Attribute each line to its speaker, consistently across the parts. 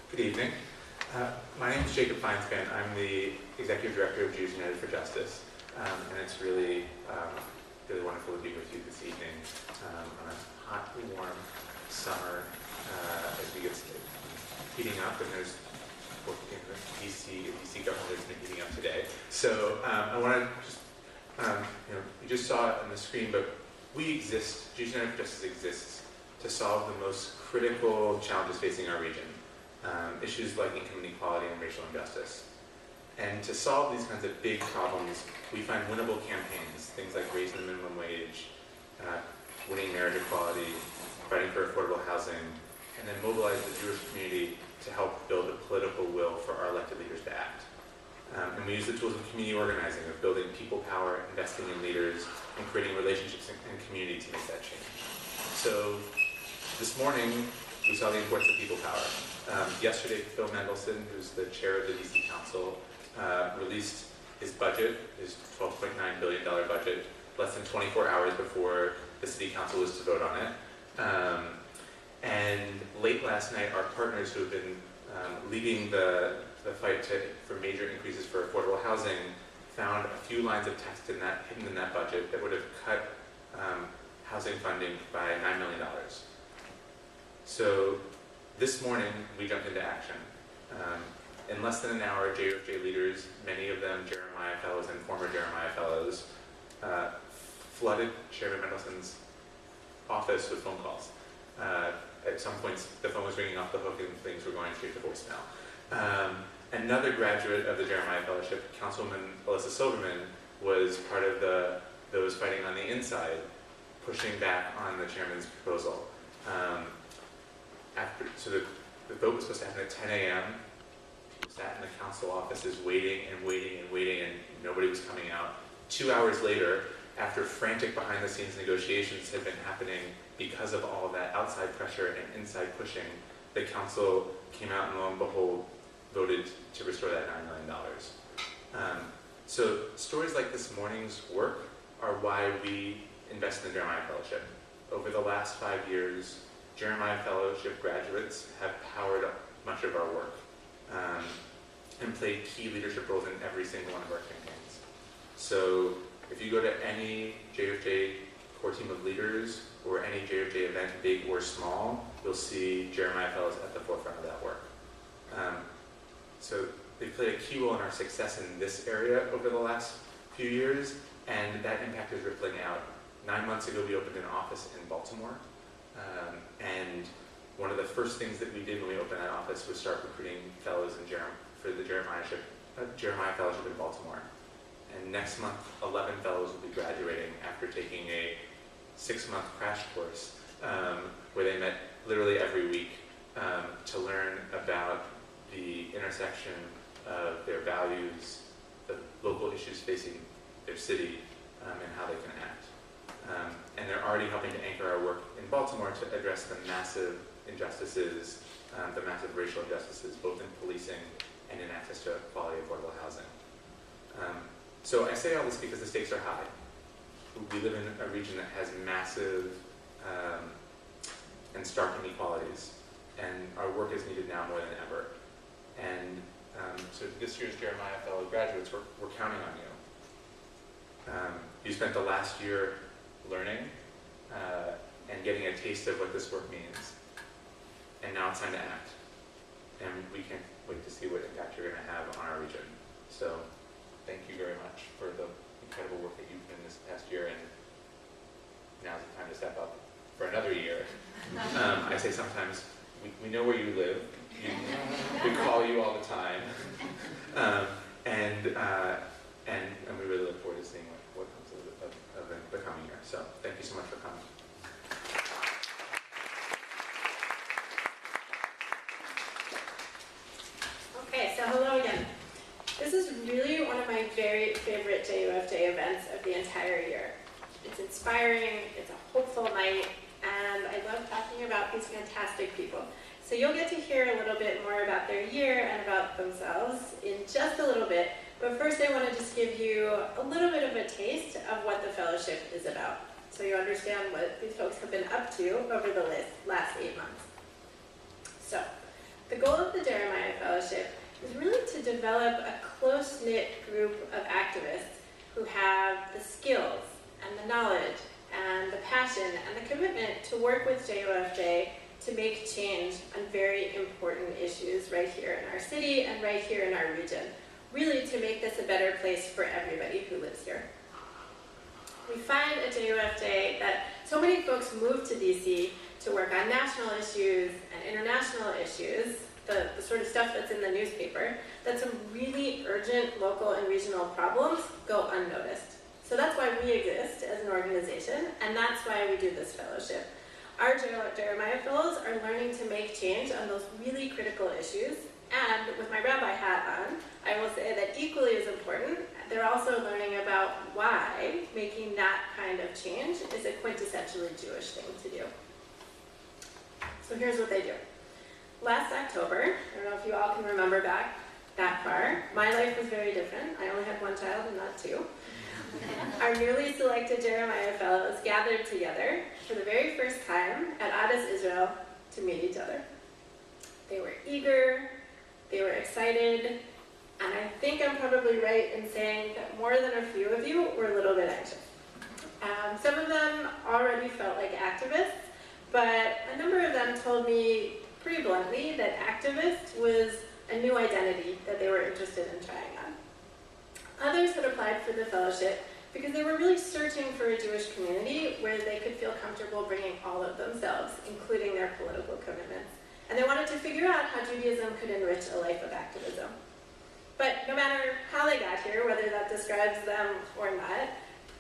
Speaker 1: Good evening. My name is Jacob Finespan. I'm the Executive Director of Jews United for Justice, and it's really wonderful to be with you this evening on a hot, warm summer as we get heating up, and there's in the DC government has been heating up today. So I want to just, you just saw it on the screen, but we exist, Jews United for Justice exists to solve the most critical challenges facing our region. Issues like income inequality and racial injustice. And to solve these kinds of big problems, we find winnable campaigns, things like raising the minimum wage, winning marriage equality, fighting for affordable housing, and then mobilize the Jewish community to help build a political will for our elected leaders to act. And we use the tools of community organizing, of building people power, investing in leaders, and creating relationships and community to make that change. So this morning, we saw the importance of people power. Yesterday, Phil Mendelson, who's the chair of the DC Council, released his budget, his $12.9 billion budget, less than 24 hours before the City Council was to vote on it. And late last night, our partners who have been leading the fight for major increases for affordable housing found a few lines of text hidden in that budget that would have cut housing funding by $9 million. So this morning, we jumped into action. In less than an hour, JUFJ leaders, many of them Jeremiah Fellows and former Jeremiah Fellows, flooded Chairman Mendelson's office with phone calls. At some points, the phone was ringing off the hook and things were going straight to voicemail. Another graduate of the Jeremiah Fellowship, Councilwoman Alyssa Silverman, was part of those fighting on the inside, pushing back on the chairman's proposal. So the vote was supposed to happen at 10 a.m. People sat in the council offices waiting and waiting and waiting, and nobody was coming out. 2 hours later, after frantic behind-the-scenes negotiations had been happening because of all of that outside pressure and inside pushing, the council came out and lo and behold, voted to restore that $9 million. So stories like this morning's work are why we invest in the Jeremiah Fellowship. Over the last 5 years, Jeremiah Fellowship graduates have powered up much of our work and played key leadership roles in every single one of our campaigns. So if you go to any JUFJ core team of leaders or any JUFJ event, big or small, you'll see Jeremiah Fellows at the forefront of that work. So they've played a key role in our success in this area over the last few years, and that impact is rippling out. 9 months ago, we opened an office in Baltimore. And one of the first things that we did when we opened that office was start recruiting fellows for the Jeremiah Fellowship in Baltimore. And next month, 11 fellows will be graduating after taking a 6-month crash course where they met literally every week to learn about the intersection of their values, the local issues facing their city, and how they can act. And they're already helping to anchor our work in Baltimore to address the massive injustices, the massive racial injustices, both in policing and in access to quality affordable housing. So I say all this because the stakes are high. We live in a region that has massive and stark inequalities, and our work is needed now more than ever. And so this year's Jeremiah Fellow graduates, we're counting on you. You spent the last year learning and getting a taste of what this work means. And now it's time to act. And we can't wait to see what impact you're going to have on our region. So thank you very much for the incredible work that you've done this past year, and now's the time to step up for another year. I say sometimes, we know where you live. We call you all the time. And we really look forward to seeing what comes of the coming year. So thank you so much for coming.
Speaker 2: Okay, so hello again. This is really one of my very favorite JUFJ events of the entire year. It's inspiring, it's a hopeful night, and I love talking about these fantastic people. So you'll get to hear a little bit more about their year and about themselves in just a little bit, but first I want to just give you a little bit of a taste of what the fellowship is about, so you understand what these folks have been up to over the last 8 months. So, the goal of the Fellowship is really to develop a close-knit group of activists who have the skills and the knowledge and the passion and the commitment to work with JUFJ to make change on very important issues right here in our city and right here in our region, really to make this a better place for everybody who lives here. We find at JUFJ that so many folks move to DC to work on national issues and international issues, the sort of stuff that's in the newspaper, that some really urgent local and regional problems go unnoticed. So that's why we exist as an organization, and that's why we do this fellowship. Our Jeremiah Fellows are learning to make change on those really critical issues, and with my Rabbi hat on, I will say that equally as important, they're also learning about why making that kind of change is a quintessentially Jewish thing to do. So here's what they do. Last October, I don't know if you all can remember back that far, my life was very different. I only had one child and not two. Our newly selected Jeremiah Fellows gathered together for the very first time at Adas, Israel, to meet each other. They were eager, they were excited, and I think I'm probably right in saying that more than a few of you were a little bit anxious. Some of them already felt like activists, but a number of them told me pretty bluntly that activist was a new identity that they were interested in trying on. Others had applied for the fellowship because they were really searching for a Jewish community where they could feel comfortable bringing all of themselves, including their political commitments. And they wanted to figure out how Judaism could enrich a life of activism. But no matter how they got here, whether that describes them or not,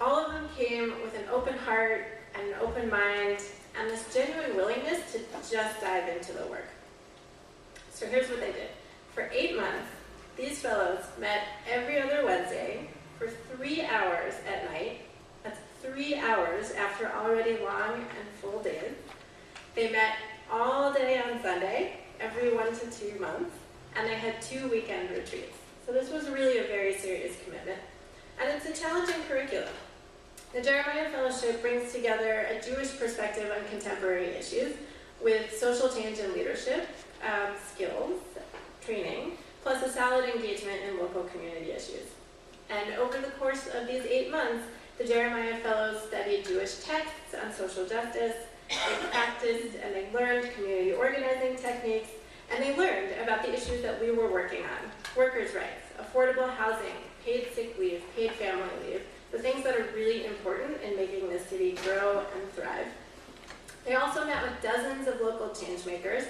Speaker 2: all of them came with an open heart and an open mind and this genuine willingness to just dive into the work. So here's what they did. For 8 months, these fellows met every other Wednesday for 3 hours at night. That's 3 hours after already long and full days. They met all day on Sunday, every 1 to 2 months, and they had 2 weekend retreats. So this was really a very serious commitment. And it's a challenging curriculum. The Jeremiah Fellowship brings together a Jewish perspective on contemporary issues with social change and leadership, skills, training, plus a solid engagement in local community issues. And over the course of these 8 months, the Jeremiah Fellows studied Jewish texts on social justice, they practiced and they learned community organizing techniques, and they learned about the issues that we were working on: workers' rights, affordable housing, paid sick leave, paid family leave, the things that are really important in making this city grow and thrive. They also met with dozens of local change makers,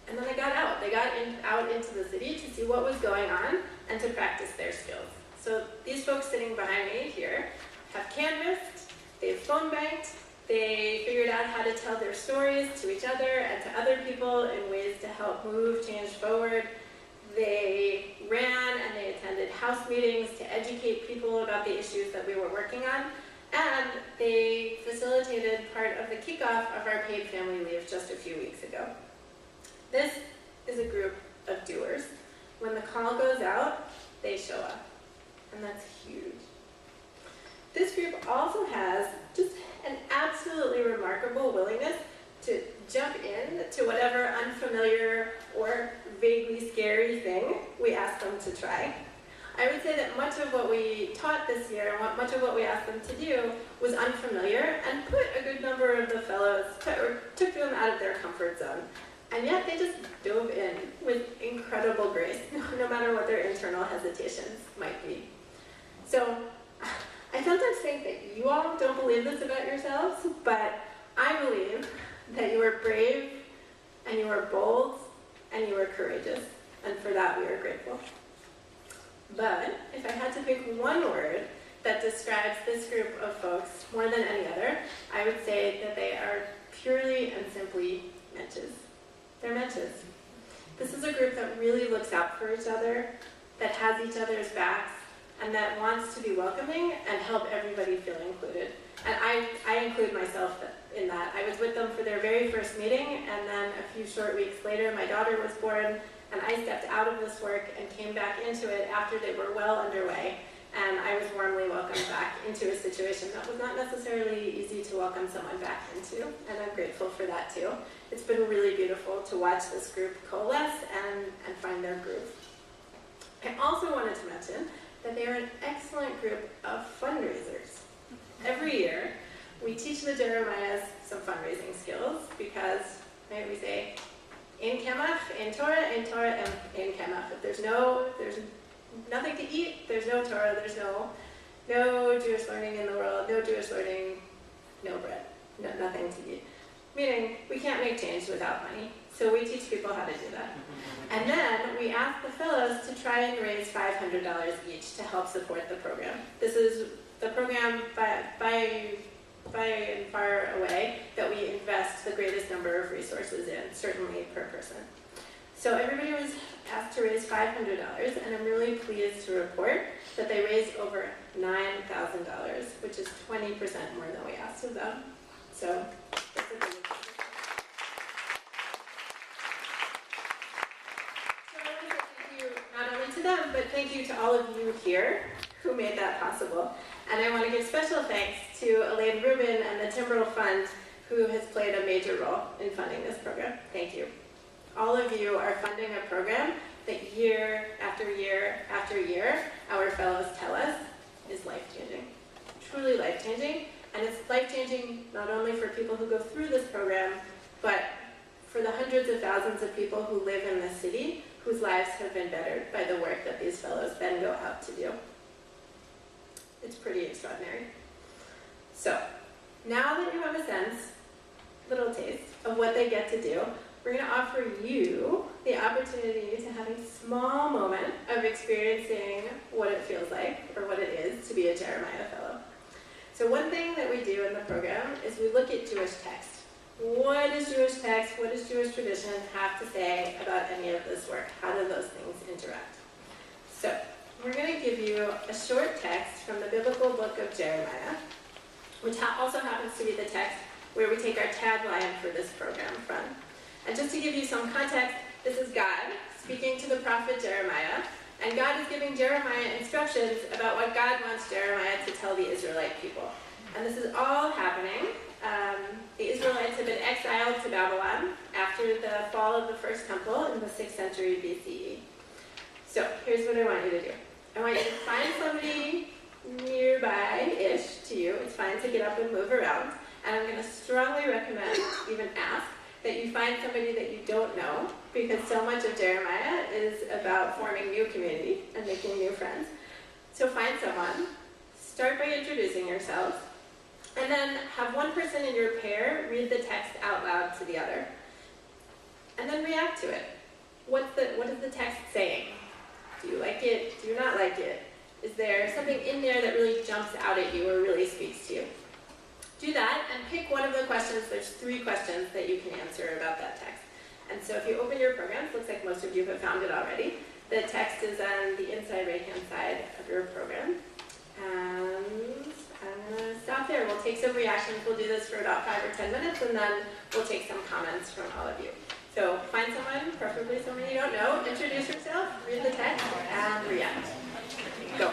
Speaker 2: and then they got out. They got out into the city to see what was going on and to practice their skills. So these folks sitting behind me here have canvassed, they've phone banked, they figured out how to tell their stories to each other and to other people in ways to help move change forward. They ran and they attended house meetings to educate people about the issues that we were working on, and they facilitated part of the kickoff of our paid family leave just a few weeks ago. This is a group of doers. When the call goes out, they show up, and that's huge. This group also has just an absolutely remarkable willingness to jump in to whatever unfamiliar or vaguely scary thing we ask them to try. I would say that much of what we taught this year, and much of what we asked them to do, was unfamiliar and put a good number of the fellows, or took them out of their comfort zone. And yet they just dove in with incredible grace, no matter what their internal hesitations might be. So I sometimes think that you all don't believe this about yourselves, but I believe that you are brave, and you are bold, and you are courageous, and for that we are grateful. But if I had to pick one word that describes this group of folks more than any other, I would say that they are purely and simply menches. They're menches. This is a group that really looks out for each other, that has each other's backs, and that wants to be welcoming and help everybody feel included. And I include myself in that. I was with them for their very first meeting, and then a few short weeks later, my daughter was born, and I stepped out of this work and came back into it after they were well underway. And I was warmly welcomed back into a situation that was not necessarily easy to welcome someone back into, and I'm grateful for that too. It's been really beautiful to watch this group coalesce and find their groove. they're an excellent group of fundraisers. Every year, we teach the Jeremiahs some fundraising skills because, right, we say, in Kemach, in Torah, and in Kemach. If there's nothing to eat, there's no Torah, there's no Jewish learning in the world, no Jewish learning, no bread, nothing to eat. Meaning, we can't make change without money. So we teach people how to do that. And then we ask the fellows to try and raise $500 each to help support the program. This is the program by and far away that we invest the greatest number of resources in, certainly per person. So everybody was asked to raise $500, and I'm really pleased to report that they raised over $9,000, which is 20% more than we asked of them. So that's a big achievement. So I want to say thank you not only to them, but thank you to all of you here who made that possible. And I want to give special thanks to Elaine Rubin and the Timbrel Fund, who has played a major role in funding this program. Thank you. All of you are funding a program that year after year after year, our fellows tell us is life-changing, truly life-changing. And it's life-changing not only for people who go through this program, but for the hundreds of thousands of people who live in the city whose lives have been bettered by the work that these fellows then go out to do. It's pretty extraordinary. So, now that you have a sense, little taste, of what they get to do, we're going to offer you the opportunity to have a small moment of experiencing what it feels like, or what it is, to be a Jeremiah Fellow. So one thing that we do in the program is we look at Jewish text. What does Jewish text, what does Jewish tradition have to say about any of this work? How do those things interact? So, we're going to give you a short text from the biblical book of Jeremiah, which also happens to be the text where we take our tagline for this program from. And just to give you some context, this is God speaking to the prophet Jeremiah, and God is giving Jeremiah instructions about what God wants Jeremiah to tell the Israelite people. And this is all happening. The Israelites have been exiled to Babylon after the fall of the first temple in the 6th century BCE. So here's what I want you to do. I want you to find somebody nearby-ish to you. It's fine to get up and move around. And I'm going to strongly recommend, even ask, that you find somebody that you don't know, because so much of Jeremiah is about forming new community and making new friends. So find someone, start by introducing yourselves, and then have one person in your pair read the text out loud to the other. And then react to it. What is the text saying? Do you like it? Do you not like it? Is there something in there that really jumps out at you or really speaks to you? Do that and pick one of the questions. There's 3 questions that you can answer about that text. And so if you open your programs, looks like most of you have found it already. The text is on the inside right-hand side of your program. And I'm going to stop there. We'll take some reactions. We'll do this for about 5 or 10 minutes, and then we'll take some comments from all of you. So find someone, preferably someone you don't know, introduce yourself, read the text, and react. Go.